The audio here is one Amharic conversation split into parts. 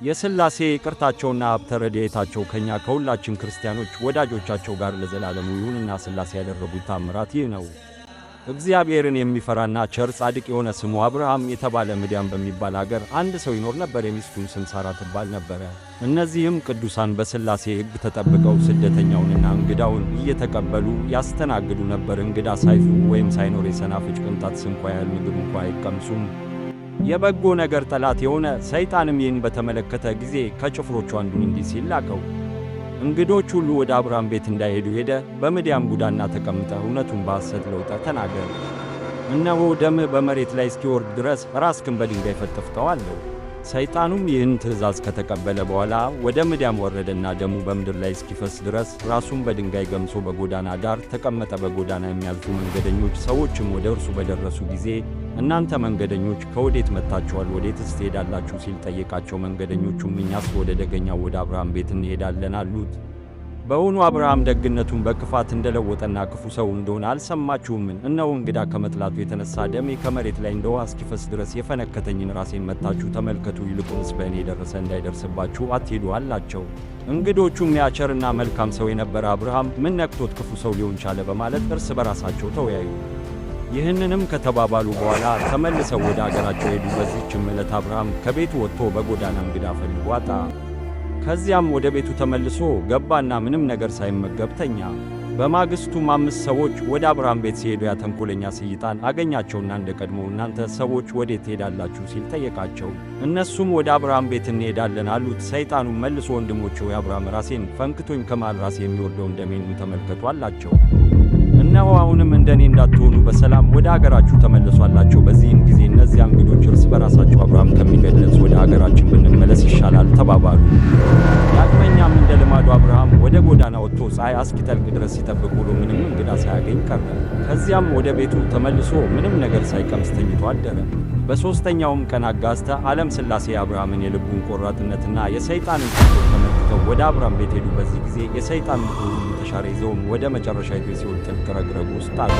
የሥላሴ ይቅርታቸውና ሀብተ ረድኤታቸው ከእኛ ከሁላችን ክርስቲያኖች ወዳጆቻቸው ጋር ለዘላለሙ ይሁንና ሥላሴ ያደረጉት ታምራት ይህ ነው። እግዚአብሔርን የሚፈራና ቸር ጻድቅ የሆነ ስሙ አብርሃም የተባለ ምድያም በሚባል አገር አንድ ሰው ይኖር ነበር። የሚስቱም ስም ሳራ ትባል ነበረ። እነዚህም ቅዱሳን በሥላሴ ሕግ ተጠብቀው ስደተኛውንና እንግዳውን እየተቀበሉ ያስተናግዱ ነበር። እንግዳ ሳይፉ ወይም ሳይኖር የሰናፍጭ ቅንጣት ስንኳ ያህል ምግብ እንኳ አይቀምሱም። የበጎ ነገር ጠላት የሆነ ሰይጣንም ይህን በተመለከተ ጊዜ ከጭፍሮቹ አንዱን እንዲህ ሲል ላከው። እንግዶች ሁሉ ወደ አብርሃም ቤት እንዳይሄዱ ሄደ፣ በምድያም ጉዳና ተቀምጠህ እውነቱን በሐሰት ለውጠህ ተናገር። እነሆ ደምህ በመሬት ላይ እስኪወርድ ድረስ ራስህን በድንጋይ ፈጥፍጠው አለው። ሰይጣኑም ይህን ትእዛዝ ከተቀበለ በኋላ ወደ ምድያም ወረደና ደሙ በምድር ላይ እስኪፈስ ድረስ ራሱን በድንጋይ ገምሶ በጎዳና ዳር ተቀመጠ። በጎዳና የሚያልፉ መንገደኞች ሰዎችም ወደ እርሱ በደረሱ ጊዜ እናንተ መንገደኞች ከወዴት መጥታችኋል? ወዴትስ ትሄዳላችሁ? ሲል ጠየቃቸው። መንገደኞቹም እኛስ ወደ ደገኛው ወደ አብርሃም ቤት እንሄዳለን አሉት። በውኑ አብርሃም ደግነቱን በክፋት እንደለወጠና ክፉ ሰው እንደሆነ አልሰማችሁምን? እነሆ እንግዳ ከመጥላቱ የተነሣ ደሜ ከመሬት ላይ እንደ ውኃ እስኪፈስ ድረስ የፈነከተኝን ራሴን መታችሁ ተመልከቱ። ይልቁንስ በእኔ የደረሰ እንዳይደርስባችሁ አትሄዱ አላቸው። እንግዶቹም ያ ቸርና መልካም ሰው የነበረ አብርሃም ምን ነክቶት ክፉ ሰው ሊሆን ቻለ? በማለት እርስ በራሳቸው ተወያዩ። ይህንንም ከተባባሉ በኋላ ተመልሰው ወደ አገራቸው ሄዱ። በዚህችም ዕለት አብርሃም ከቤቱ ወጥቶ በጎዳና እንግዳ ፈልጎ አጣ። ከዚያም ወደ ቤቱ ተመልሶ ገባና ምንም ነገር ሳይመገብ ተኛ። በማግስቱም 5 ሰዎች ወደ አብርሃም ቤት ሲሄዱ ያ ተንኰለኛ ሰይጣን አገኛቸውና እንደ ቀድሞው እናንተ ሰዎች ወዴት ትሄዳላችሁ? ሲል ጠየቃቸው። እነሱም ወደ አብርሃም ቤት እንሄዳለን አሉት። ሰይጣኑም መልሶ ወንድሞቼ ሆይ አብርሃም ራሴን ፈንክቶኝ ከመሃል ራሴ የሚወርደውን ደሜን ተመልከቱ አላቸው። እነሆ አሁንም እንደኔ እንዳትሆኑ በሰላም ወደ አገራችሁ ተመለሱ አላቸው። በዚህም ጊዜ እነዚያ እንግዶች እርስ በራሳቸው አብርሃም ከሚገድለን ወደ አገራችን ብንመለስ ይሻላል ተባባሉ። ዳግመኛም እንደ ልማዱ አብርሃም ወደ ጎዳና ወጥቶ ፀሐይ እስኪጠልቅ ድረስ ሲጠብቅ ውሎ ምንም እንግዳ ሳያገኝ ቀረ። ከዚያም ወደ ቤቱ ተመልሶ ምንም ነገር ሳይቀምስ ተኝቶ አደረ። በሦስተኛውም ቀን አጋዕዝተ ዓለም ሥላሴ የአብርሃምን የልቡን ቆራጥነትና የሰይጣንን ተንኰል ተመልክተው ወደ አብርሃም ቤት ሄዱ። በዚህ ጊዜ የሰይጣን ምክሩ ሁሉ ተሻረ። ይዘውም ወደ መጨረሻይቱ የሲኦል ጥልቅ ረግረግ ውስጥ አለ።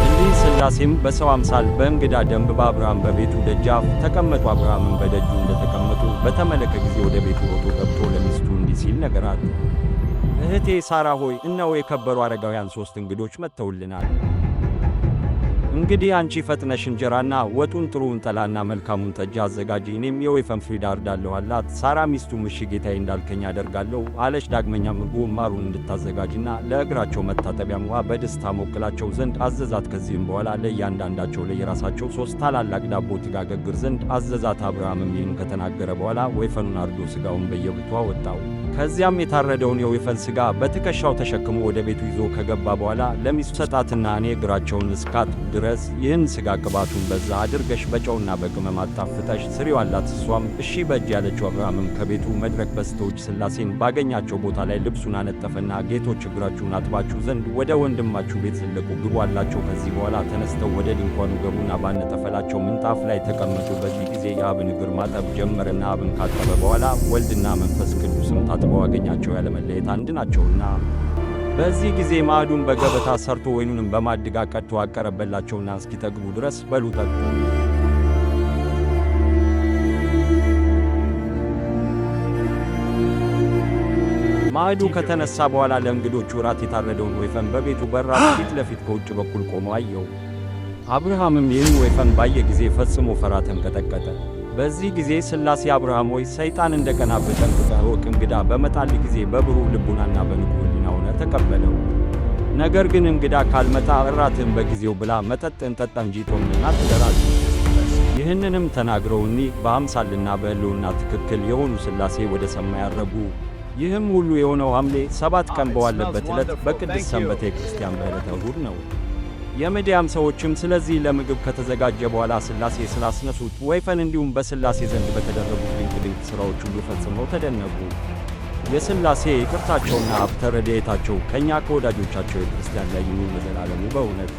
እንዲህ ሥላሴም በሰው አምሳል በእንግዳ ደንብ በአብርሃም በቤቱ ደጃፍ ተቀመጡ። አብርሃምን በደጁ እንደተቀመጡ በተመለከተ ጊዜ ወደ ቤቱ ሮጦ ገብቶ ለሚስቱ እንዲህ ሲል ነገራት። እህቴ ሳራ ሆይ እነሆ የከበሩ አረጋውያን 3 እንግዶች መጥተውልናል። እንግዲህ አንቺ ፈጥነሽ እንጀራና ወጡን ጥሩውን ጠላና መልካሙን ጠጅ አዘጋጂ፣ እኔም የወይፈን ፍሪዳ አርዳለሁ አላት። ሳራ ሚስቱም እሺ ጌታዬ እንዳልከኝ አደርጋለሁ አለች። ዳግመኛም ምግቡን ማሩን እንድታዘጋጅና ለእግራቸው መታጠቢያም ውሃ በድስት ታሞቅላቸው ዘንድ አዘዛት። ከዚህም በኋላ ለእያንዳንዳቸው ለየራሳቸው 3 ታላላቅ ዳቦ ትጋገግር ዘንድ አዘዛት። አብርሃምም ይህን ከተናገረ በኋላ ወይፈኑን አርዶ ሥጋውን በየብልቱ አወጣው። ከዚያም የታረደውን የወይፈን ሥጋ በትከሻው ተሸክሞ ወደ ቤቱ ይዞ ከገባ በኋላ ለሚስቱ ሰጣትና እኔ እግራቸውን እስካጥብ ድረስ ይህን ሥጋ ቅባቱን በዛ አድርገሽ በጨውና በቅመም አጣፍጠሽ ስሪው አላት። እሷም እሺ በእጅ ያለችው። አብርሃምም ከቤቱ መድረክ በስተውጭ ሥላሴን ባገኛቸው ቦታ ላይ ልብሱን አነጠፈና ጌቶች እግራችሁን አጥባችሁ ዘንድ ወደ ወንድማችሁ ቤት ዝለቁ ግቡ አላቸው። ከዚህ በኋላ ተነስተው ወደ ድንኳኑ ገቡና ባነጠፈላቸው ምንጣፍ ላይ ተቀመጡ። በዚህ ጊዜ የአብን እግር ማጠብ ጀመረና አብን ካጠበ በኋላ ወልድና መንፈስ ቅዱስም ታጥበው አገኛቸው። ያለመለየት አንድ ናቸውና። በዚህ ጊዜ ማዕዱን በገበታ ሰርቶ ወይኑንም በማድጋ ቀድቶ አቀረበላቸውና እስኪጠግቡ ድረስ በሉ ጠጡ። ማዕዱ ከተነሳ በኋላ ለእንግዶቹ እራት የታረደውን ወይፈን በቤቱ በራፍ ፊት ለፊት ከውጭ በኩል ቆሞ አየው። አብርሃምም ይህን ወይፈን ባየ ጊዜ ፈጽሞ ፈራ ተንቀጠቀጠ። በዚህ ጊዜ ሥላሴ አብርሃም ሆይ ሰይጣን እንደ ቀናብህ ጠንቅቀህ እወቅ። እንግዳ በመጣልህ ጊዜ በብሩህ ልቡናና በንቁ ሕሊና ሆነህ ተቀበለው። ነገር ግን እንግዳ ካልመጣ እራትህን በጊዜው ብላ፣ መጠጥህን ጠጣ እንጂ ጦምህን አትደር። ይህንንም ተናግረው እኒህ በአምሳልና በሕልውና ትክክል የሆኑ ሥላሴ ወደ ሰማይ ዐረጉ። ይህም ሁሉ የሆነው ሐምሌ 7 ቀን በዋለበት ዕለት በቅድስት ሰንበተ ክርስቲያን በዕለተ እሑድ ነው። የምድያም ሰዎችም ስለዚህ ለምግብ ከተዘጋጀ በኋላ ሥላሴ ስላስነሱት ወይፈን እንዲሁም በሥላሴ ዘንድ በተደረጉት ድንቅ ሥራዎች ሁሉ ፈጽመው ተደነቁ። የሥላሴ ይቅርታቸውና ሀብተ ረድኤታቸው ከእኛ ከወዳጆቻቸው የክርስቲያን ላይ ይሁን ለዘላለሙ በእውነት